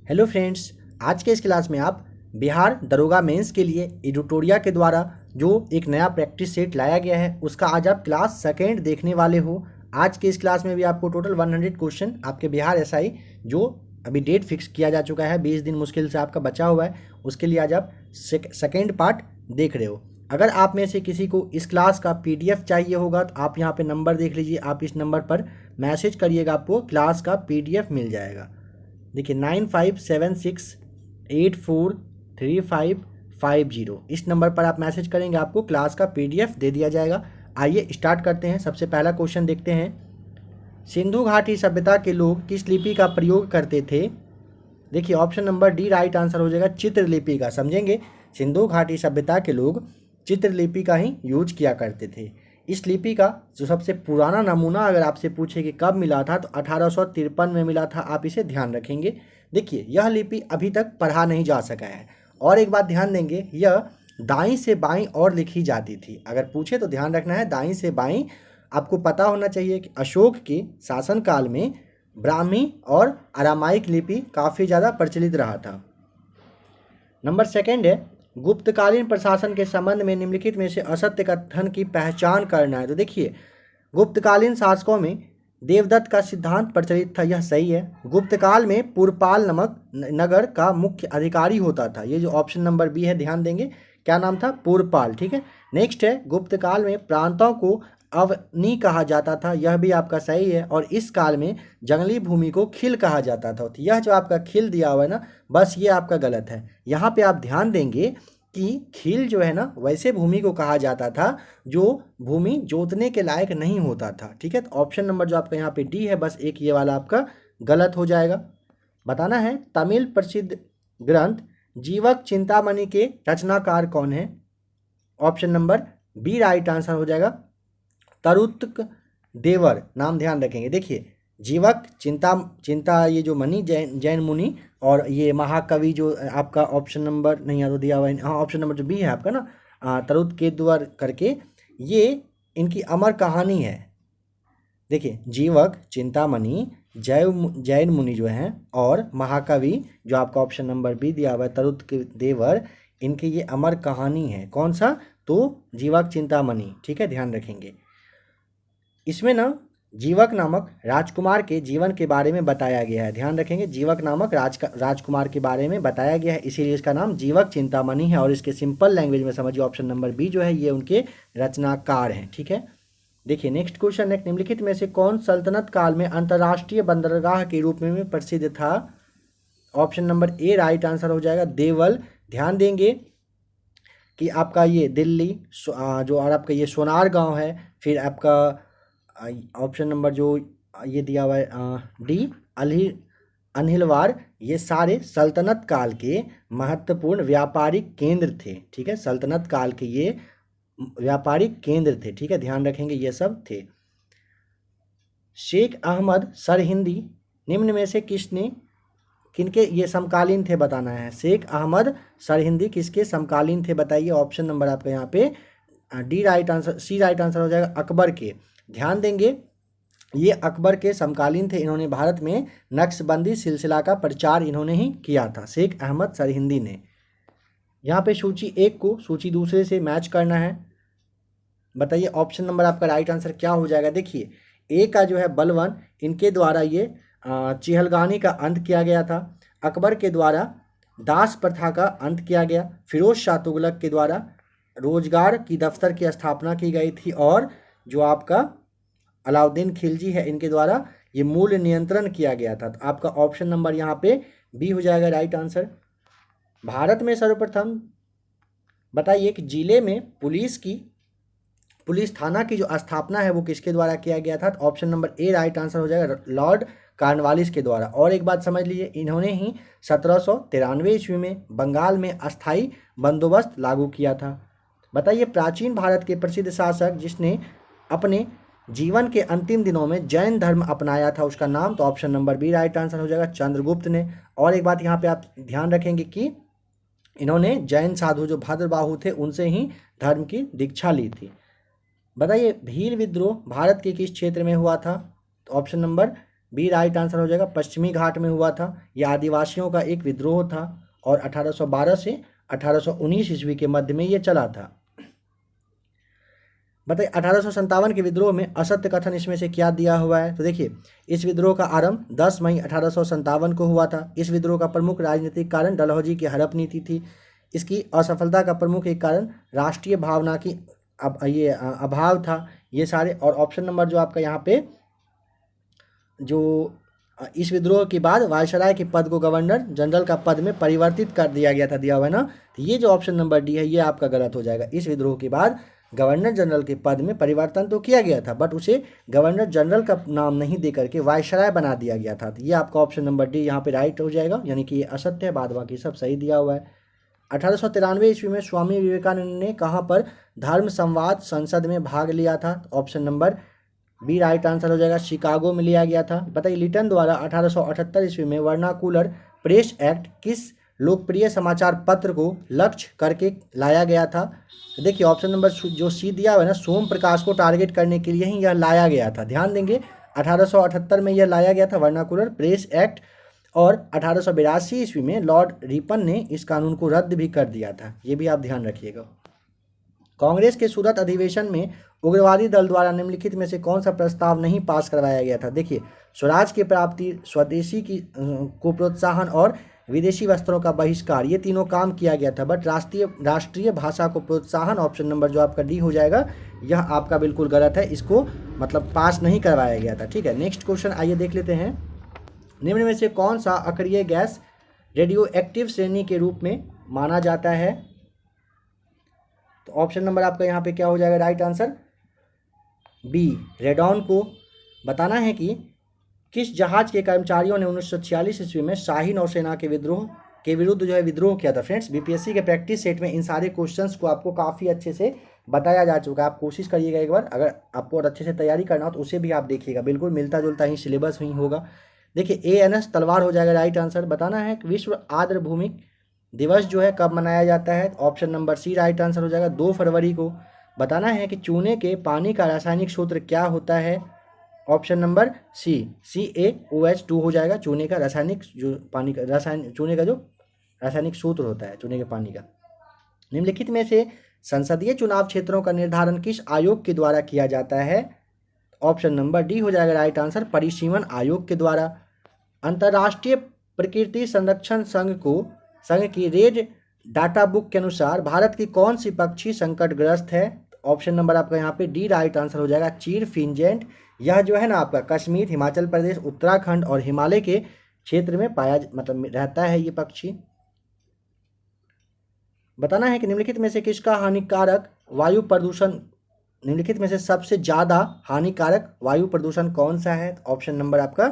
Hello friends, आज के इस क्लास में आप बिहार दरोगा मेंस के लिए एडिटोरिया के द्वारा जो एक नया प्रैक्टिस सेट लाया गया है उसका आज आप क्लास सेकेंड देखने वाले हो। आज के इस क्लास में भी आपको टोटल 100 क्वेश्चन आपके बिहार एसआई जो अभी डेट फिक्स किया जा चुका है, 20 दिन मुश्किल से आपका बचा हुआ है, उसके लिए आज आप सेकेंड पार्ट देख रहे हो। अगर आप में से किसी को इस क्लास का PDF चाहिए होगा तो आप यहाँ पे नंबर देख लीजिए, आप इस नंबर पर मैसेज करिएगा, आपको क्लास का PDF मिल जाएगा। देखिए 9576843550 इस नंबर पर आप मैसेज करेंगे, आपको क्लास का PDF दे दिया जाएगा। आइए स्टार्ट करते हैं। सबसे पहला क्वेश्चन देखते हैं। सिंधु घाटी सभ्यता के लोग किस लिपि का प्रयोग करते थे? देखिए option number D right answer हो जाएगा, चित्रलिपि का। समझेंगे, सिंधु घाटी सभ्यता के लोग चित्रलिपि का ही यूज किया करते थे। इस लिपि का जो सबसे पुराना नमूना अगर आपसे पूछे कि कब मिला था तो 1853 में मिला था। आप इसे ध्यान रखेंगे। देखिए यह लिपि अभी तक पढ़ा नहीं जा सका है। और एक बात ध्यान देंगे, यह दाईं से बाईं और लिखी जाती थी। अगर पूछे तो ध्यान रखना है दाईं से बाईं। आपको पता होना चाहिए कि अशोक के शासनकाल में ब्राह्मी और अरामाइक लिपि काफ़ी ज़्यादा प्रचलित रहा था। नंबर सेकेंड है, गुप्तकालीन प्रशासन के संबंध में निम्नलिखित में से असत्य कथन की पहचान करना है। तो देखिए गुप्तकालीन शासकों में देवदत्त का सिद्धांत प्रचलित था, यह सही है। गुप्तकाल में पुरपाल नामक नगर का मुख्य अधिकारी होता था, ये जो ऑप्शन नंबर बी है ध्यान देंगे, क्या नाम था? पुरपाल। ठीक है। नेक्स्ट है, गुप्तकाल में प्रांतों को अवनी कहा जाता था, यह भी आपका सही है। और इस काल में जंगली भूमि को खिल कहा जाता था। तो यह जो आपका खिल दिया हुआ है ना, बस ये आपका गलत है। यहाँ पे आप ध्यान देंगे कि खिल जो है ना वैसे भूमि को कहा जाता था जो भूमि जोतने के लायक नहीं होता था। ठीक है। तो ऑप्शन नंबर जो आपका यहाँ पे डी है, बस एक ये वाला आपका गलत हो जाएगा। बताना है तमिल प्रसिद्ध ग्रंथ जीवक चिंतामणि के रचनाकार कौन है? Option number B right answer हो जाएगा, तरुतक देवर। नाम ध्यान रखेंगे। देखिए जीवक चिंता ये जो मणि जैन मुनि, और ये महाकवि जो आपका ऑप्शन नंबर नहीं याद दिया हुआ है, हाँ ऑप्शन नंबर जो बी है आपका ना, तरुत के द्वार करके, ये इनकी अमर कहानी है। देखिए जीवक चिंतामणि जैन मुनि जो हैं और महाकवि जो आपका ऑप्शन नंबर बी दिया हुआ है तरुत के देवर, इनकी ये अमर कहानी है। कौन सा? तो जीवक चिंतामणि। ठीक है, ध्यान रखेंगे। इसमें ना जीवक नामक राजकुमार के जीवन के बारे में बताया गया है। ध्यान रखेंगे, जीवक नामक राजकुमार के बारे में बताया गया है, इसीलिए इसका नाम जीवक चिंतामणि है। और इसके सिंपल लैंग्वेज में समझिए ऑप्शन नंबर बी जो है ये उनके रचनाकार हैं। ठीक है। देखिए नेक्स्ट क्वेश्चन है, निम्नलिखित में से कौन सल्तनत काल में अंतर्राष्ट्रीय बंदरगाह के रूप में प्रसिद्ध था? Option number A right answer हो जाएगा, देवल। ध्यान देंगे कि आपका ये दिल्ली जो और आपका ये सोनार गांव है, फिर आपका ऑप्शन नंबर जो ये दिया हुआ है डी अनिलवार, ये सारे सल्तनत काल के महत्वपूर्ण व्यापारिक केंद्र थे। ठीक है, सल्तनत काल के ये व्यापारिक केंद्र थे। ठीक है, ध्यान रखेंगे ये सब थे। शेख अहमद सरहिंदी निम्न में से किनके ये समकालीन थे? बताना है। शेख अहमद सरहिंदी किसके समकालीन थे बताइए। ऑप्शन नंबर आपका यहाँ पे डी राइट आंसर, सी राइट आंसर हो जाएगा, अकबर के। ध्यान देंगे ये अकबर के समकालीन थे। इन्होंने भारत में नक्शबंदी सिलसिला का प्रचार इन्होंने ही किया था, शेख अहमद सरहिंदी ने। यहाँ पे सूची एक को सूची दूसरे से मैच करना है। बताइए ऑप्शन नंबर आपका राइट आंसर क्या हो जाएगा। देखिए ए का जो है बलवन, इनके द्वारा ये चिहलगानी का अंत किया गया था। अकबर के द्वारा दास प्रथा का अंत किया गया। फिरोज शाह तुगलक के द्वारा रोजगार की दफ्तर की स्थापना की गई थी। और जो आपका अलाउद्दीन खिलजी है, इनके द्वारा ये मूल्य नियंत्रण किया गया था। तो आपका ऑप्शन नंबर यहाँ पे बी हो जाएगा राइट आंसर। भारत में सर्वप्रथम बताइए कि जिले में पुलिस थाना की जो स्थापना है वो किसके द्वारा किया गया था? तो option number A right answer हो जाएगा, लॉर्ड कॉर्नवालिस के द्वारा। और एक बात समझ लीजिए, इन्होंने ही 1793 ईस्वी में बंगाल में अस्थाई बंदोबस्त लागू किया था। बताइए प्राचीन भारत के प्रसिद्ध शासक जिसने अपने जीवन के अंतिम दिनों में जैन धर्म अपनाया था, उसका नाम? तो option number B right answer हो जाएगा, चंद्रगुप्त ने। और एक बात यहाँ पे आप ध्यान रखेंगे कि इन्होंने जैन साधु जो भद्रबाहु थे उनसे ही धर्म की दीक्षा ली थी। बताइए भील विद्रोह भारत के किस क्षेत्र में हुआ था? तो option number B right answer हो जाएगा। पश्चिमी घाट में हुआ था। यह आदिवासियों का एक विद्रोह था और 1812 से 1819 ईस्वी के मध्य में ये चला था। बताइए 1857 के विद्रोह में असत्य कथन इसमें से क्या दिया हुआ है। तो देखिए, इस विद्रोह का आरंभ 10 मई 1857 को हुआ था। इस विद्रोह का प्रमुख राजनीतिक कारण डलहौजी की हड़प नीति थी। इसकी असफलता का प्रमुख एक कारण राष्ट्रीय भावना की अभाव था। ये सारे, और ऑप्शन नंबर जो आपका यहाँ पे जो इस विद्रोह के बाद वायसराय के पद को गवर्नर जनरल का पद में परिवर्तित कर दिया गया था, दिया हुआ है ना। तो ये जो ऑप्शन नंबर डी है ये आपका गलत हो जाएगा। इस विद्रोह के बाद गवर्नर जनरल के पद में परिवर्तन तो किया गया था, बट उसे गवर्नर जनरल का नाम नहीं दे करके वायसराय बना दिया गया था। तो ये आपका ऑप्शन नंबर डी यहाँ पे राइट हो जाएगा, यानी कि ये असत्य है, बाद बाकी सब सही दिया हुआ है। 1893 ईस्वी में स्वामी विवेकानंद ने कहाँ पर धर्म संवाद संसद में भाग लिया था। Option number B right answer हो जाएगा, शिकागो में लिया गया था। बताइए लिटन द्वारा 1878 ईस्वी में वर्नाकुलर प्रेस एक्ट किस लोकप्रिय समाचार पत्र को लक्ष्य करके लाया गया था। देखिए ऑप्शन नंबर जो सी दिया हुआ है ना, सोम प्रकाश को टारगेट करने के लिए ही यह लाया गया था। ध्यान देंगे 1878 में यह लाया गया था वर्नाकुलर प्रेस एक्ट, और 1882 ईस्वी में लॉर्ड रिपन ने इस कानून को रद्द भी कर दिया था। ये भी आप ध्यान रखिएगा। कांग्रेस के सूरत अधिवेशन में उग्रवादी दल द्वारा निम्नलिखित में से कौन सा प्रस्ताव नहीं पास करवाया गया था। देखिए, स्वराज की प्राप्ति, स्वदेशी की को प्रोत्साहन और विदेशी वस्त्रों का बहिष्कार, ये तीनों काम किया गया था, बट राष्ट्रीय भाषा को प्रोत्साहन, ऑप्शन नंबर जो आपका डी हो जाएगा, यह आपका बिल्कुल गलत है। इसको मतलब पास नहीं करवाया गया था। ठीक है, नेक्स्ट क्वेश्चन आइए देख लेते हैं। निम्न में से कौन सा अक्रिय गैस रेडियो एक्टिव श्रेणी के रूप में माना जाता है। तो ऑप्शन नंबर आपका यहाँ पे क्या हो जाएगा राइट आंसर, बी रेडॉन को। बताना है कि किस जहाज के कर्मचारियों ने 1946 ईस्वी में शाही नौसेना के विरुद्ध जो है विद्रोह किया था। फ्रेंड्स, बीपीएससी के प्रैक्टिस सेट में इन सारे क्वेश्चंस को आपको काफ़ी अच्छे से बताया जा चुका है। आप कोशिश करिएगा एक बार, अगर आपको और अच्छे से तैयारी करना हो तो उसे भी आप देखिएगा, बिल्कुल मिलता जुलता ही सिलेबस ही होगा। देखिए ANS तलवार हो जाएगा राइट आंसर। बताना है कि विश्व आर्द्र भूमि दिवस जो है कब मनाया जाता है। Option number C right answer हो जाएगा, 2 फरवरी को। बताना है कि चूने के पानी का रासायनिक सूत्र क्या होता है। ऑप्शन नंबर सी CaOH2 हो जाएगा, चूने का रासायनिक जो पानी का चूने का जो रासायनिक सूत्र होता है चूने के पानी का। निम्नलिखित में से संसदीय चुनाव क्षेत्रों का निर्धारण किस आयोग के द्वारा किया जाता है। ऑप्शन नंबर डी हो जाएगा राइट आंसर, परिसीमन आयोग के द्वारा। अंतर्राष्ट्रीय प्रकृति संरक्षण संघ की रेड डाटा बुक के अनुसार भारत की कौन सी पक्षी संकटग्रस्त है। ऑप्शन नंबर आपका यहाँ पे डी राइट आंसर हो जाएगा, चीर फिंजेंट। यह जो है ना आपका कश्मीर, हिमाचल प्रदेश, उत्तराखंड और हिमालय के क्षेत्र में रहता है ये पक्षी। बताना है कि निम्नलिखित में से किसका हानिकारक वायु प्रदूषण, निम्नलिखित में से सबसे ज़्यादा हानिकारक वायु प्रदूषण कौन सा है। ऑप्शन नंबर आपका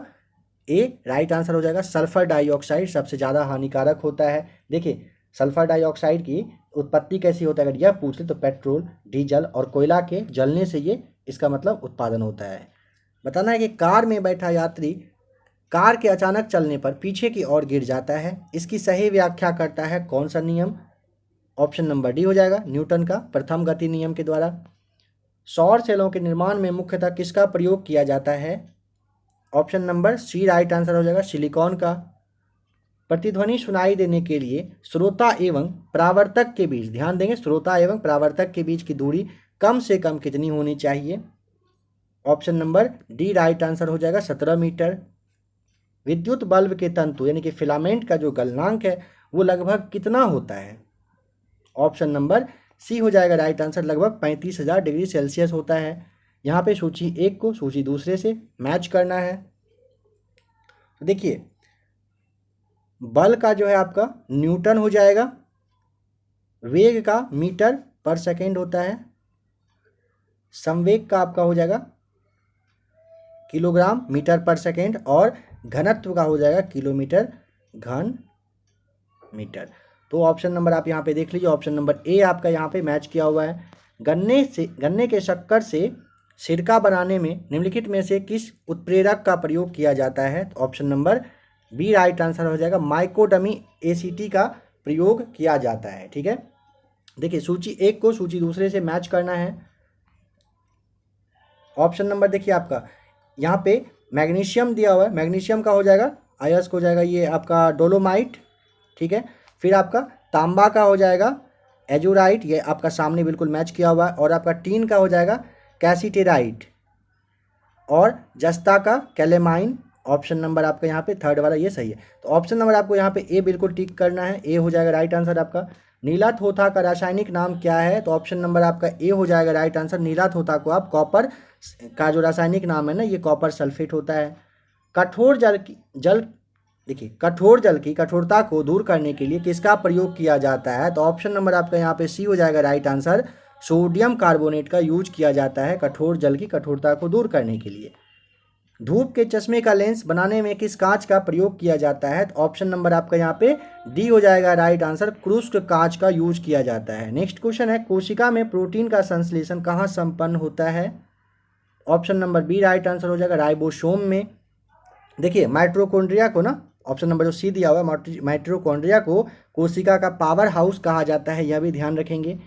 ए राइट आंसर हो जाएगा, सल्फर डाइऑक्साइड सबसे ज़्यादा हानिकारक होता है। देखिए सल्फर डाइऑक्साइड की उत्पत्ति कैसी होता है, अगर यह पूछ ले तो पेट्रोल, डीजल और कोयला के जलने से ये इसका मतलब उत्पादन होता है। बताना है कि कार में बैठा यात्री कार के अचानक चलने पर पीछे की ओर गिर जाता है, इसकी सही व्याख्या करता है कौन सा नियम। ऑप्शन नंबर डी हो जाएगा, न्यूटन का प्रथम गति नियम के द्वारा। सौर सेलों के निर्माण में मुख्यतः किसका प्रयोग किया जाता है। Option number C right answer हो जाएगा, सिलिकॉन का। प्रतिध्वनि सुनाई देने के लिए श्रोता एवं परावर्तक के बीच, ध्यान देंगे, श्रोता एवं परावर्तक के बीच की दूरी कम से कम कितनी होनी चाहिए। Option number D right answer हो जाएगा, 17 मीटर। विद्युत बल्ब के तंतु यानी कि फिलामेंट का जो गलनांक है वो लगभग कितना होता है। ऑप्शन नंबर सी हो जाएगा राइट आंसर, लगभग 35,000 डिग्री सेल्सियस होता है। यहाँ पे सूची 1 को सूची दूसरे से मैच करना है। तो देखिए बल का जो है आपका न्यूटन हो जाएगा, वेग का मीटर पर सेकेंड होता है, संवेग का आपका हो जाएगा किलोग्राम मीटर पर सेकेंड, और घनत्व का हो जाएगा किलोमीटर घन मीटर। तो ऑप्शन नंबर आप यहाँ पे देख लीजिए, ऑप्शन नंबर ए आपका यहाँ पे मैच किया हुआ है। गन्ने के शक्कर से सिरका बनाने में निम्नलिखित में से किस उत्प्रेरक का प्रयोग किया जाता है। Option number B right answer हो जाएगा, माइकोडमी ACT का प्रयोग किया जाता है। ठीक है, देखिए सूची 1 को सूची दूसरे से मैच करना है। ऑप्शन नंबर देखिए आपका यहाँ पे मैग्नीशियम दिया हुआ है, मैग्नीशियम का हो जाएगा अयस्क हो जाएगा ये आपका डोलोमाइट, ठीक है। फिर आपका तांबा का हो जाएगा एजोराइट, ये आपका सामने बिल्कुल मैच किया हुआ है। और आपका टीन का हो जाएगा कैसीटेराइट, और जस्ता का कैलेमाइन। ऑप्शन नंबर आपका यहाँ पे थर्ड वाला ये सही है। तो ऑप्शन नंबर आपको यहाँ पे ए बिल्कुल टिक करना है, ए हो जाएगा राइट आंसर आपका। नीला थोथा का रासायनिक नाम क्या है? तो ऑप्शन नंबर आपका ए हो जाएगा राइट आंसर। नीला थोथा को आप कॉपर का जो रासायनिक नाम है ना, ये कॉपर सल्फेट होता है। कठोर जल देखिए, कठोर जल की कठोरता को दूर करने के लिए किसका प्रयोग किया जाता है? तो ऑप्शन नंबर आपका यहाँ पे सी हो जाएगा राइट आंसर। सोडियम कार्बोनेट का यूज किया जाता है कठोर जल की कठोरता को दूर करने के लिए। धूप के चश्मे का लेंस बनाने में किस कांच का प्रयोग किया जाता है? तो ऑप्शन नंबर आपका यहाँ पे डी हो जाएगा राइट आंसर। क्रुस्क कांच का यूज किया जाता है। नेक्स्ट क्वेश्चन है, कोशिका में प्रोटीन का संश्लेषण कहाँ संपन्न होता है? Option number B right answer हो जाएगा, राइबोसोम में। देखिए माइटोकॉन्ड्रिया को ना, ऑप्शन नंबर जो सी दिया हुआ है, माइटोकॉन्ड्रिया को कोशिका का पावर हाउस कहा जाता है, यह भी ध्यान रखेंगे।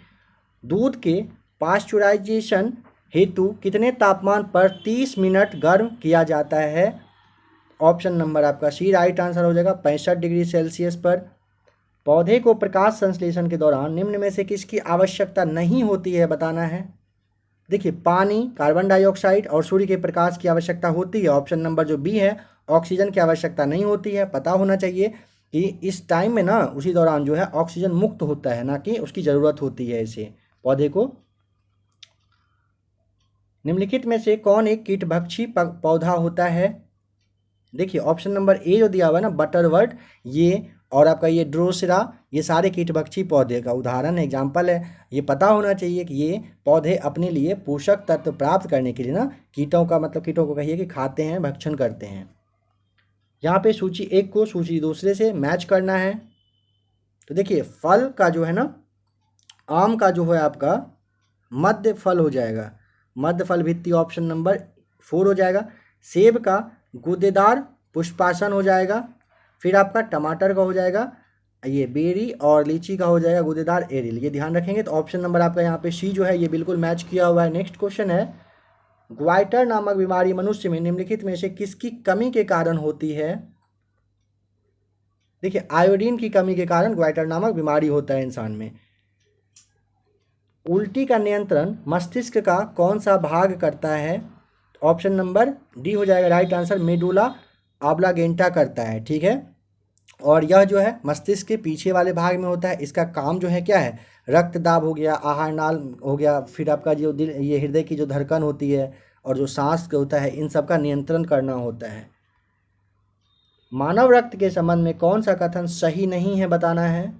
दूध के पास्चुराइजेशन हेतु कितने तापमान पर 30 मिनट गर्म किया जाता है? ऑप्शन नंबर आपका सी राइट आंसर हो जाएगा, 65 डिग्री सेल्सियस पर। पौधे को प्रकाश संश्लेषण के दौरान निम्न में से किसकी आवश्यकता नहीं होती है, बताना है। देखिए पानी, कार्बन डाइऑक्साइड और सूर्य के प्रकाश की आवश्यकता होती है। ऑप्शन नंबर जो बी है, ऑक्सीजन की आवश्यकता नहीं होती है। पता होना चाहिए कि इस टाइम में ना, उसी दौरान जो है ऑक्सीजन मुक्त होता है, ना कि उसकी ज़रूरत होती है इसे पौधे को। निम्नलिखित में से कौन एक कीटभक्षी पौधा होता है? देखिए ऑप्शन नंबर ए जो दिया हुआ है ना, बटरवर्ट, ये और आपका ये ड्रोसेरा, ये सारे कीटभक्षी पौधे का उदाहरण एग्जाम्पल है। ये पता होना चाहिए कि ये पौधे अपने लिए पोषक तत्व प्राप्त करने के लिए ना, कीटों का मतलब कीटों को कहिए कि खाते हैं, भक्षण करते हैं। यहाँ पे सूची एक को सूची दूसरे से मैच करना है। तो देखिए फल का जो है ना, आम का जो है आपका मध्य फल हो जाएगा, मध्य फल भित्ति, ऑप्शन नंबर 4 हो जाएगा। सेब का गूदेदार पुष्पासन हो जाएगा। फिर आपका टमाटर का हो जाएगा ये बेरी, और लीची का हो जाएगा गूदेदार एरिल, ये ध्यान रखेंगे। तो ऑप्शन नंबर आपका यहाँ पे सी जो है ये बिल्कुल मैच किया हुआ है। नेक्स्ट क्वेश्चन है, ग्वाइटर नामक बीमारी मनुष्य में निम्नलिखित में से किसकी कमी के कारण होती है? देखिए आयोडीन की कमी के कारण ग्वाइटर नामक बीमारी होता है इंसान में। उल्टी का नियंत्रण मस्तिष्क का कौन सा भाग करता है? ऑप्शन नंबर डी हो जाएगा राइट आंसर, मेडुला ऑब्लांगेटा करता है, ठीक है। और यह जो है मस्तिष्क के पीछे वाले भाग में होता है। इसका काम जो है क्या है? रक्त दाब हो गया, आहार नाल हो गया, फिर आपका जो दिल, ये हृदय की जो धड़कन होती है और जो सांस होता है, इन सब का नियंत्रण करना होता है। मानव रक्त के संबंध में कौन सा कथन सही नहीं है, बताना है।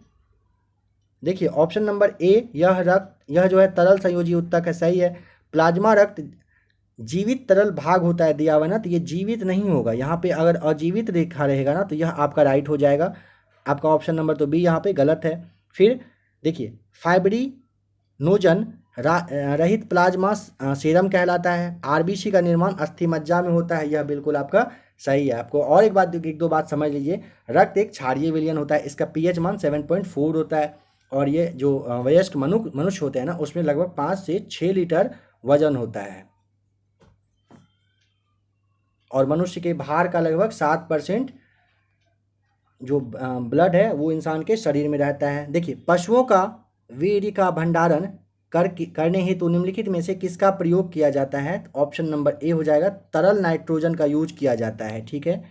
देखिए ऑप्शन नंबर ए, यह जो है तरल संयोजी उत्तक है, सही है। प्लाज्मा रक्त जीवित तरल भाग होता है दिया हुआ ना, तो ये जीवित नहीं होगा। यहाँ पे अगर अजीवित रेखा रहेगा ना, तो यह आपका राइट हो जाएगा। आपका ऑप्शन नंबर तो बी यहाँ पे गलत है। फिर देखिए फाइब्रिनोजन रहित प्लाज्मा सीरम कहलाता है। आरबीसी का निर्माण अस्थि मज्जा में होता है, यह बिल्कुल आपका सही है। आपको और एक दो बात समझ लीजिए, रक्त एक क्षारीय विलयन होता है, इसका पीएच मान 7.4 होता है। और ये जो वयस्क मनुष्य होते हैं ना, उसमें लगभग 5 से 6 लीटर वजन होता है। और मनुष्य के भार का लगभग 7% जो ब्लड है वो इंसान के शरीर में रहता है। देखिए पशुओं का वीर्य का भंडारण करने हेतु निम्नलिखित में से किसका प्रयोग किया जाता है? ऑप्शन नंबर ए हो जाएगा, तरल नाइट्रोजन का यूज किया जाता है, ठीक है।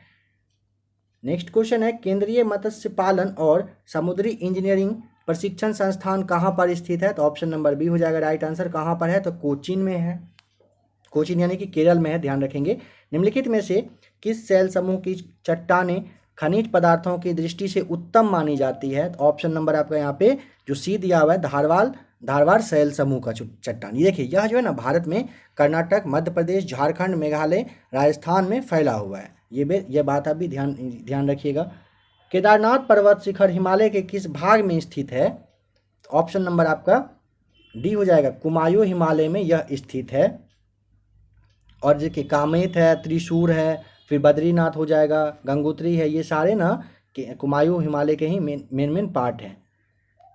नेक्स्ट क्वेश्चन है, केंद्रीय मत्स्य पालन और समुद्री इंजीनियरिंग प्रशिक्षण संस्थान कहाँ पर स्थित है? तो ऑप्शन नंबर बी हो जाएगा राइट आंसर। कहाँ पर है? तो कोचीन में है, कोचीन यानी कि केरल में है, ध्यान रखेंगे। निम्नलिखित में से किस सेल समूह की चट्टानें खनिज पदार्थों की दृष्टि से उत्तम मानी जाती है? तो ऑप्शन नंबर आपका यहाँ पे जो सी दिया हुआ है, धारवाड़ सेल समूह का चट्टान। ये देखिए यह जो है ना, भारत में कर्नाटक, मध्य प्रदेश, झारखंड, मेघालय, राजस्थान में फैला हुआ है। ये बात आप भी ध्यान रखिएगा। केदारनाथ पर्वत शिखर हिमालय के किस भाग में स्थित है? ऑप्शन नंबर आपका डी हो जाएगा, कुमायूं हिमालय में यह स्थित है। और देखिए कामेत है, त्रिशूर है, फिर बद्रीनाथ हो जाएगा, गंगोत्री है, ये सारे ना कुमायूं हिमालय के ही मेन पार्ट हैं।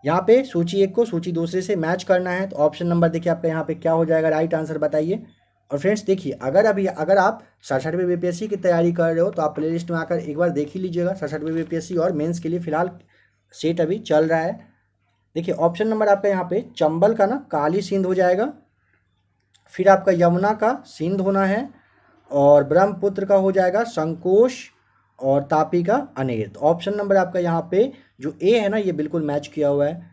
यहाँ पे सूची एक को सूची दूसरे से मैच करना है। तो ऑप्शन नंबर देखिए आपका यहाँ पे क्या हो जाएगा, राइट आंसर बताइए। और फ्रेंड्स देखिए, अगर आप 67वें बीपीएससी की तैयारी कर रहे हो तो आप प्लेलिस्ट में आकर एक बार देख ही लीजिएगा। 67वें बीपीएससी और मेंस के लिए फिलहाल सेट अभी चल रहा है। देखिए ऑप्शन नंबर आपका यहाँ पे चंबल का ना काली सिंध हो जाएगा, फिर आपका यमुना का सिंध होना है, और ब्रह्मपुत्र का हो जाएगा संकोश, और तापी का अनेर। तो ऑप्शन नंबर आपका यहाँ पे जो ए है ना ये बिल्कुल मैच किया हुआ है।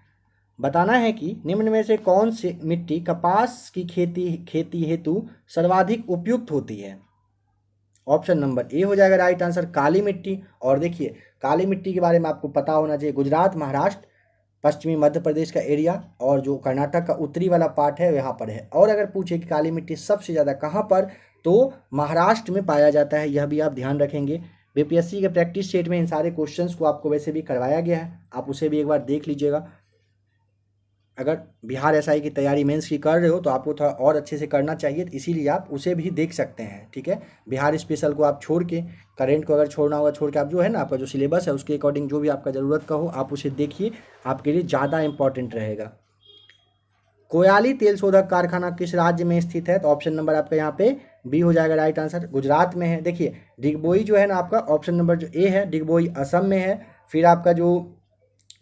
बताना है कि निम्न में से कौन सी मिट्टी कपास की खेती हेतु सर्वाधिक उपयुक्त होती है। ऑप्शन नंबर ए हो जाएगा राइट आंसर, काली मिट्टी। और देखिए काली मिट्टी के बारे में आपको पता होना चाहिए, गुजरात, महाराष्ट्र, पश्चिमी मध्य प्रदेश का एरिया और जो कर्नाटक का उत्तरी वाला पार्ट है यहाँ पर है। और अगर पूछे कि काली मिट्टी सबसे ज़्यादा कहाँ पर, तो महाराष्ट्र में पाया जाता है, यह भी आप ध्यान रखेंगे। बीपीएससी के प्रैक्टिस सेट में इन सारे क्वेश्चंस को आपको वैसे भी करवाया गया है, आप उसे भी एक बार देख लीजिएगा। अगर बिहार एसआई की तैयारी मेंस की कर रहे हो तो आपको थोड़ा और अच्छे से करना चाहिए, तो इसीलिए आप उसे भी देख सकते हैं, ठीक है। बिहार स्पेशल को आप छोड़ के, करेंट को अगर छोड़ना होगा छोड़ के, आप जो है ना आपका जो सिलेबस है उसके अकॉर्डिंग जो भी आपका ज़रूरत का हो आप उसे देखिए, आपके लिए ज़्यादा इंपॉर्टेंट रहेगा। कोयाली तेल शोधक कारखाना किस राज्य में स्थित है, तो ऑप्शन नंबर आपका यहाँ पे बी हो जाएगा राइट आंसर, गुजरात में है। देखिए डिगबोई जो है ना आपका ऑप्शन नंबर जो ए है, डिगबोई असम में है। फिर आपका जो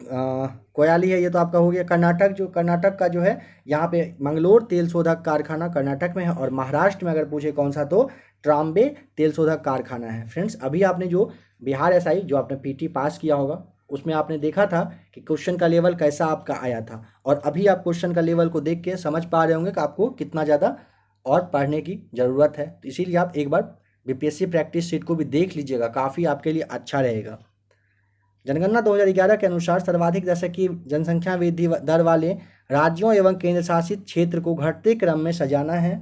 कोयाली है ये तो आपका हो गया कर्नाटक का जो है यहाँ पे मंगलोर तेल शोधक कारखाना कर्नाटक में है, और महाराष्ट्र में अगर पूछे कौन सा तो ट्राम्बे तेल शोधक कारखाना है। फ्रेंड्स अभी आपने जो बिहार एसआई जो आपने पीटी पास किया होगा उसमें आपने देखा था कि क्वेश्चन का लेवल कैसा आपका आया था, और अभी आप क्वेश्चन का लेवल को देख के समझ पा रहे होंगे कि आपको कितना ज़्यादा और पढ़ने की ज़रूरत है। तो इसीलिए आप एक बार बीपीएससी प्रैक्टिस शीट को भी देख लीजिएगा, काफ़ी आपके लिए अच्छा रहेगा। जनगणना 2011 के अनुसार सर्वाधिक दशकीय जनसंख्या वृद्धि दर वाले राज्यों एवं केंद्र शासित क्षेत्र को घटते क्रम में सजाना है।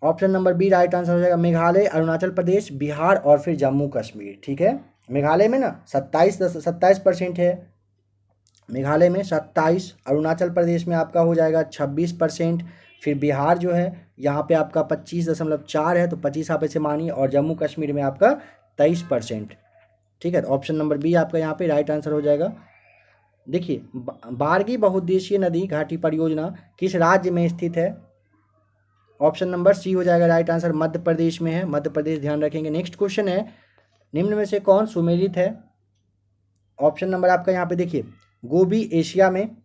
Option number B right answer हो जाएगा, मेघालय, अरुणाचल प्रदेश, बिहार और फिर जम्मू कश्मीर, ठीक है। मेघालय में ना 27% है, मेघालय में 27, अरुणाचल प्रदेश में आपका हो जाएगा 26%, फिर बिहार जो है यहाँ पे आपका 25.4 है, तो 25 आप ऐसे मानिए, और जम्मू कश्मीर में आपका 23%, ठीक है। तो ऑप्शन नंबर बी आपका यहाँ पे राइट आंसर हो जाएगा। देखिए बारगी बहुउद्देशीय नदी घाटी परियोजना किस राज्य में स्थित है, ऑप्शन नंबर सी हो जाएगा राइट आंसर, मध्य प्रदेश में है, मध्य प्रदेश ध्यान रखेंगे। नेक्स्ट क्वेश्चन है, निम्न में से कौन सुमेलित है, ऑप्शन नंबर आपका यहाँ पे देखिए, गोबी एशिया में,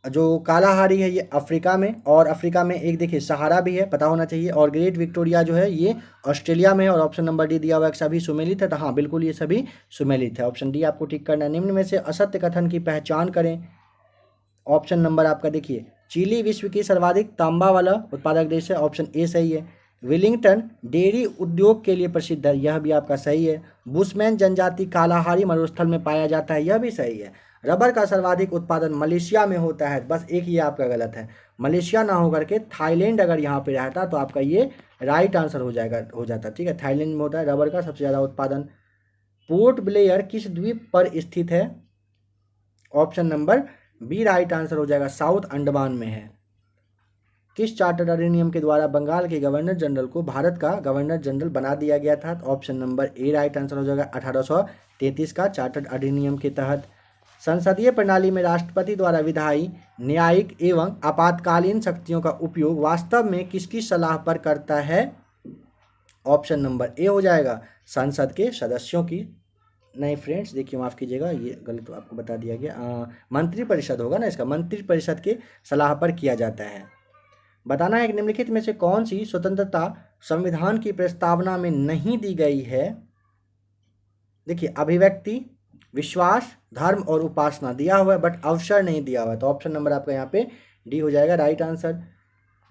जो कालाहारी है ये अफ्रीका में, और अफ्रीका में एक देखिए सहारा भी है, पता होना चाहिए, और ग्रेट विक्टोरिया जो है ये ऑस्ट्रेलिया में है, और ऑप्शन नंबर डी दिया हुआ है सभी सुमेलित है। तो हाँ बिल्कुल ये सभी सुमेलित है, ऑप्शन डी आपको ठीक करना है। निम्न में से असत्य कथन की पहचान करें, ऑप्शन नंबर आपका देखिए, चिली विश्व की सर्वाधिक तांबा वाला उत्पादक देश है, ऑप्शन ए सही है। विलिंगटन डेयरी उद्योग के लिए प्रसिद्ध है, यह भी आपका सही है। बुशमैन जनजाति कालाहारी मरुस्थल में पाया जाता है, यह भी सही है। रबर का सर्वाधिक उत्पादन मलेशिया में होता है, बस एक ही आपका गलत है, मलेशिया ना होकर के थाईलैंड अगर यहाँ पे रहता तो आपका ये राइट आंसर हो जाता, ठीक है। थाईलैंड में होता है रबर का सबसे ज़्यादा उत्पादन। पोर्ट ब्लेयर किस द्वीप पर स्थित है, option number B right answer हो जाएगा, साउथ अंडमान में है। किस चार्टर्ड अधिनियम के द्वारा बंगाल के गवर्नर जनरल को भारत का गवर्नर जनरल बना दिया गया था, तो option number A right answer हो जाएगा, 1833 का चार्टर्ड अधिनियम के तहत। संसदीय प्रणाली में राष्ट्रपति द्वारा विधायी, न्यायिक एवं आपातकालीन शक्तियों का उपयोग वास्तव में किसकी सलाह पर करता है, ऑप्शन नंबर ए हो जाएगा, संसद के सदस्यों की। नहीं फ्रेंड्स देखिए माफ़ कीजिएगा ये गलत आपको बता दिया गया, मंत्रिपरिषद होगा ना इसका, मंत्रिपरिषद के सलाह पर किया जाता है। बताना है कि निम्नलिखित में से कौन सी स्वतंत्रता संविधान की प्रस्तावना में नहीं दी गई है। देखिए अभिव्यक्ति, विश्वास, धर्म और उपासना दिया हुआ है बट अवसर नहीं दिया हुआ है, तो ऑप्शन नंबर आपका यहाँ पे डी हो जाएगा राइट आंसर।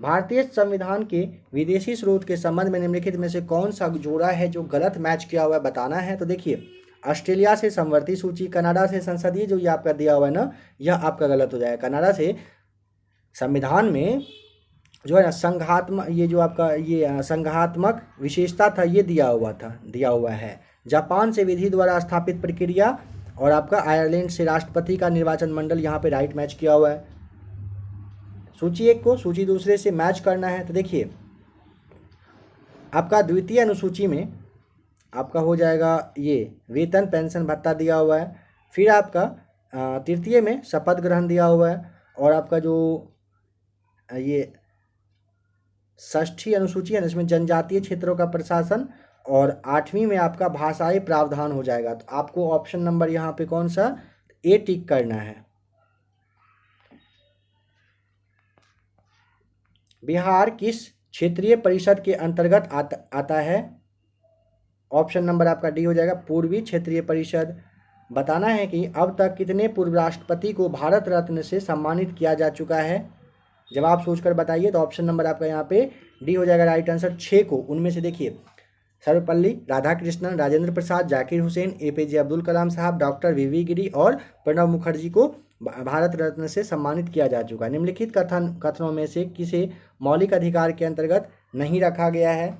भारतीय संविधान के विदेशी स्रोत के संबंध में निम्नलिखित में से कौन सा जोड़ा है जो गलत मैच किया हुआ है, बताना है। तो देखिए ऑस्ट्रेलिया से समवर्ती सूची, कनाडा से संसदीय, जो ये आपका दिया हुआ है ना यह आपका गलत हो जाएगा। कनाडा से संविधान में जो है ना संघात्मक, ये जो आपका ये संघात्मक विशेषता था ये दिया हुआ है। जापान से विधि द्वारा स्थापित प्रक्रिया, और आपका आयरलैंड से राष्ट्रपति का निर्वाचन मंडल यहाँ पे राइट मैच किया हुआ है। सूची एक को सूची दूसरे से मैच करना है, तो देखिए आपका द्वितीय अनुसूची में आपका हो जाएगा ये वेतन पेंशन भत्ता दिया हुआ है, फिर आपका तृतीय में शपथ ग्रहण दिया हुआ है, और आपका जो ये षष्ठी अनुसूची है, इसमें जनजातीय क्षेत्रों का प्रशासन, और 8वीं में आपका भाषाई प्रावधान हो जाएगा। तो आपको ऑप्शन नंबर यहाँ पे कौन सा, ए टिक करना है। बिहार किस क्षेत्रीय परिषद के अंतर्गत आता है? ऑप्शन नंबर आपका डी हो जाएगा, पूर्वी क्षेत्रीय परिषद। बताना है कि अब तक कितने पूर्व राष्ट्रपति को भारत रत्न से सम्मानित किया जा चुका है? जवाब सोचकर बताइए। तो ऑप्शन नंबर आपका यहाँ पे डी हो जाएगा राइट आंसर, 6 को। उनमें से देखिए, सर्वपल्ली राधाकृष्णन, राजेंद्र प्रसाद, जाकिर हुसैन, एपीजे अब्दुल कलाम साहब, डॉक्टर वीवी गिरी और प्रणब मुखर्जी को भारत रत्न से सम्मानित किया जा चुका है। निम्नलिखित कथनों में से किसे मौलिक अधिकार के अंतर्गत नहीं रखा गया है?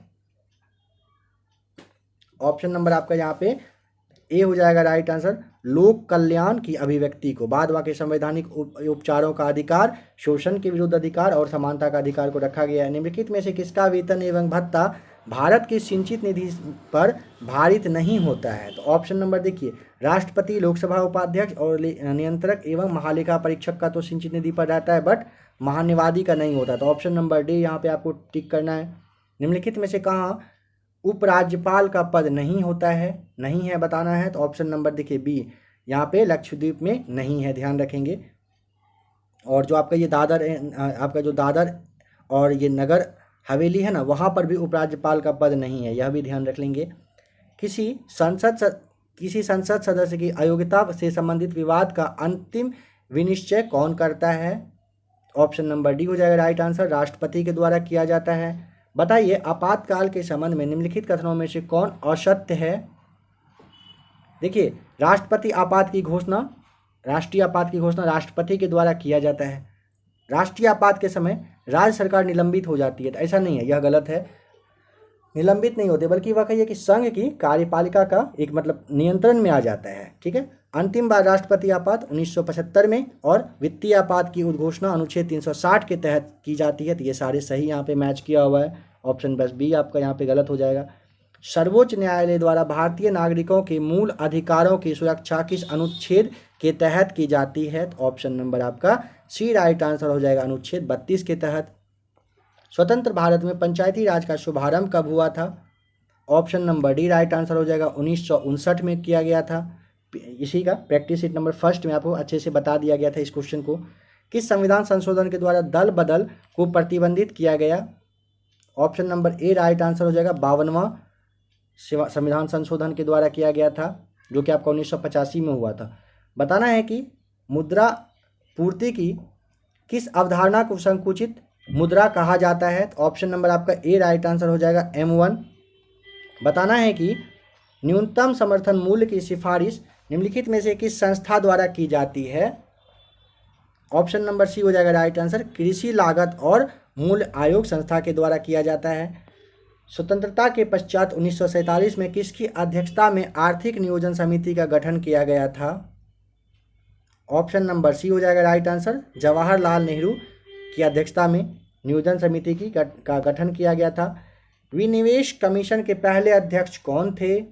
ऑप्शन नंबर आपका यहाँ पे ए हो जाएगा राइट आंसर, लोक कल्याण की अभिव्यक्ति को, बाद वाक्य संवैधानिक उपचारों का अधिकार, शोषण के विरुद्ध अधिकार और समानता का अधिकार को रखा गया है। निम्नलिखित में से किसका वेतन एवं भत्ता भारत की सिंचित निधि पर भारित नहीं होता है? तो ऑप्शन नंबर देखिए, राष्ट्रपति, लोकसभा उपाध्यक्ष और नियंत्रक एवं महालेखा परीक्षक का तो सिंचित निधि पर रहता है, बट महानिवादी का नहीं होता। तो ऑप्शन नंबर डी यहाँ पे आपको टिक करना है। निम्नलिखित में से कहाँ उपराज्यपाल का पद नहीं होता है, नहीं है बताना है? तो ऑप्शन नंबर देखिए बी, यहाँ पे लक्षद्वीप में नहीं है, ध्यान रखेंगे। और जो आपका ये दादर, आपका जो दादर और ये नगर हवेली है ना, वहाँ पर भी उपराज्यपाल का पद नहीं है, यह भी ध्यान रख लेंगे। किसी संसद सदस्य की अयोग्यता से संबंधित विवाद का अंतिम विनिश्चय कौन करता है? ऑप्शन नंबर डी हो जाएगा राइट आंसर, राष्ट्रपति के द्वारा किया जाता है। बताइए, आपातकाल के संबंध में निम्नलिखित कथनों में से कौन असत्य है? देखिए, राष्ट्रीय आपात की घोषणा राष्ट्रपति के द्वारा किया जाता है। राष्ट्रीय आपात के समय राज्य सरकार निलंबित हो जाती है, तो ऐसा नहीं है, यह गलत है। निलंबित नहीं होते, बल्कि वह कहिए कि संघ की कार्यपालिका का एक मतलब नियंत्रण में आ जाता है, ठीक है। अंतिम बार राष्ट्रपति आपात 1975 में और वित्तीय आपात की उद्घोषणा अनुच्छेद 360 के तहत की जाती है। तो ये सारे सही यहाँ पे मैच किया हुआ है। ऑप्शन बस बी आपका यहाँ पे गलत हो जाएगा। सर्वोच्च न्यायालय द्वारा भारतीय नागरिकों के मूल अधिकारों की सुरक्षा किस अनुच्छेद के तहत की जाती है? तो ऑप्शन नंबर आपका सी राइट आंसर हो जाएगा, अनुच्छेद 32 के तहत। स्वतंत्र भारत में पंचायती राज का शुभारंभ कब हुआ था? Option number D right answer हो जाएगा, 1959 में किया गया था। इसी का प्रैक्टिस शीट नंबर 1 में आपको अच्छे से बता दिया गया था इस क्वेश्चन को। किस संविधान संशोधन के द्वारा दल बदल को प्रतिबंधित किया गया? Option number A right answer हो जाएगा, 52वां संविधान संशोधन के द्वारा किया गया था, जो कि आपका 1985 में हुआ था। बताना है कि मुद्रा पूर्ति की किस अवधारणा को संकुचित मुद्रा कहा जाता है? तो ऑप्शन नंबर आपका ए राइट आंसर हो जाएगा, M1। बताना है कि न्यूनतम समर्थन मूल्य की सिफारिश निम्नलिखित में से किस संस्था द्वारा की जाती है? ऑप्शन नंबर सी हो जाएगा राइट आंसर, कृषि लागत और मूल्य आयोग संस्था के द्वारा किया जाता है। स्वतंत्रता के पश्चात 1947 में किसकी अध्यक्षता में आर्थिक नियोजन समिति का गठन किया गया था? ऑप्शन नंबर सी हो जाएगा राइट आंसर, जवाहरलाल नेहरू की अध्यक्षता में नियोजन समिति का गठन किया गया था। विनिवेश कमीशन के पहले अध्यक्ष कौन थे?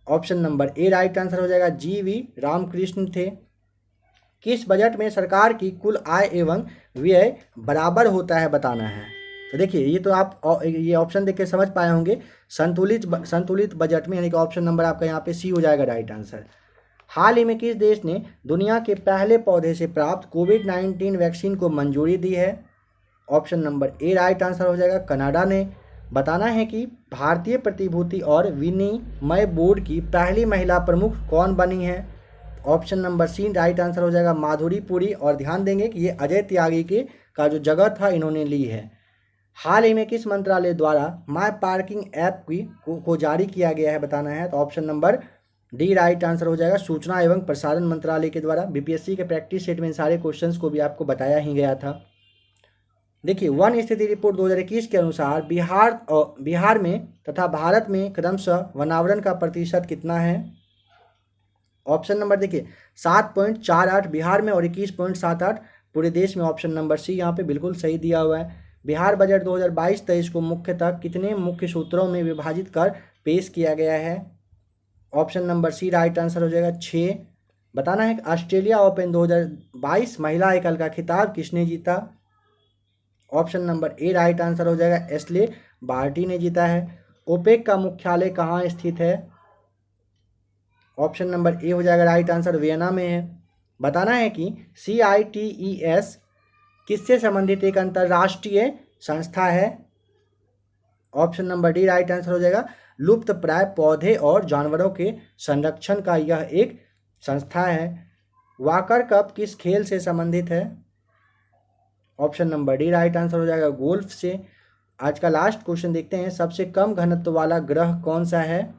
Option number A right answer हो जाएगा, GV रामकृष्ण थे। किस बजट में सरकार की कुल आय एवं व्यय बराबर होता है बताना है? तो देखिए, ये तो आप ये ऑप्शन देख के समझ पाए होंगे, संतुलित बजट में, यानी कि ऑप्शन नंबर आपका यहाँ पे सी हो जाएगा राइट आंसर। हाल ही में किस देश ने दुनिया के पहले पौधे से प्राप्त कोविड-19 वैक्सीन को मंजूरी दी है? Option number A right answer हो जाएगा, कनाडा ने। बताना है कि भारतीय प्रतिभूति और विनिमय बोर्ड की पहली महिला प्रमुख कौन बनी है? Option number C right answer हो जाएगा, माधुरी पुरी। और ध्यान देंगे कि ये अजय त्यागी का जो जगह था इन्होंने ली है। हाल ही में किस मंत्रालय द्वारा माई पार्किंग ऐप को जारी किया गया है बताना है? तो option number D right answer हो जाएगा, सूचना एवं प्रसारण मंत्रालय के द्वारा। बीपीएससी के प्रैक्टिस सेट में इन सारे क्वेश्चंस को भी आपको बताया ही गया था। देखिए, वन स्थिति रिपोर्ट 2021 के अनुसार बिहार में तथा भारत में क्रमशः वनावरण का प्रतिशत कितना है? ऑप्शन नंबर देखिए 7.48 बिहार में और 21.78 पूरे देश में। ऑप्शन नंबर सी यहाँ पे बिल्कुल सही दिया हुआ है। बिहार बजट 2022-23 को मुख्यतः कितने मुख्य सूत्रों में विभाजित कर पेश किया गया है? Option number C right answer हो जाएगा, 6। बताना है कि ऑस्ट्रेलिया ओपन 2022 महिला एकल का खिताब किसने जीता? Option number A right answer हो जाएगा, एस्ले बार्टी ने जीता है। ओपेक का मुख्यालय कहाँ स्थित है? ऑप्शन नंबर ए हो जाएगा राइट आंसर, वियना में है। बताना है कि CITES किससे संबंधित एक अंतर्राष्ट्रीय संस्था है? Option number D right answer हो जाएगा, लुप्त प्राय पौधे और जानवरों के संरक्षण का यह एक संस्था है। वाकर कप किस खेल से संबंधित है? Option number D right answer हो जाएगा, गोल्फ से। आज का लास्ट क्वेश्चन देखते हैं, सबसे कम घनत्व वाला ग्रह कौन सा है?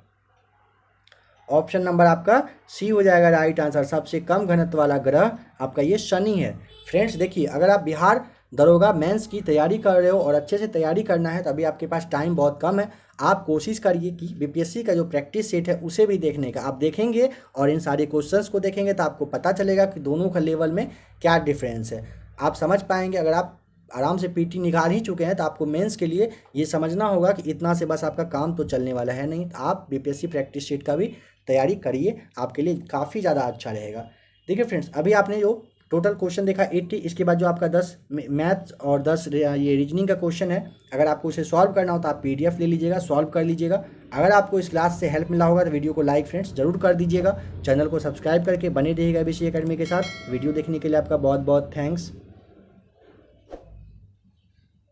ऑप्शन नंबर आपका सी हो जाएगा राइट आंसर, सबसे कम घनत्व वाला ग्रह आपका ये शनि है। फ्रेंड्स देखिए, अगर आप बिहार दरोगा मेंस की तैयारी कर रहे हो और अच्छे से तैयारी करना है तो अभी आपके पास टाइम बहुत कम है। आप कोशिश करिए कि बीपीएससी का जो प्रैक्टिस सेट है उसे भी देखने का। आप देखेंगे और इन सारे क्वेश्चंस को देखेंगे तो आपको पता चलेगा कि दोनों का लेवल में क्या डिफरेंस है, आप समझ पाएंगे। अगर आप आराम से पीटी निकाल ही चुके हैं तो आपको मेंस के लिए ये समझना होगा कि इतना से बस आपका काम तो चलने वाला है नहीं। तो आप बीपीएससी प्रैक्टिस शीट का भी तैयारी करिए, आपके लिए काफ़ी ज़्यादा अच्छा रहेगा। देखिए फ्रेंड्स, अभी आपने जो टोटल क्वेश्चन देखा 80, इसके बाद जो आपका 10 मैथ्स और 10 ये रीजनिंग का क्वेश्चन है, अगर आपको इसे सॉल्व करना हो तो आप PDF ले लीजिएगा, सॉल्व कर लीजिएगा। अगर आपको इस क्लास से हेल्प मिला होगा तो वीडियो को लाइक फ्रेंड्स जरूर कर दीजिएगा। चैनल को सब्सक्राइब करके बने रहिएगा ABC एकेडमी के साथ। वीडियो देखने के लिए आपका बहुत बहुत थैंक्स।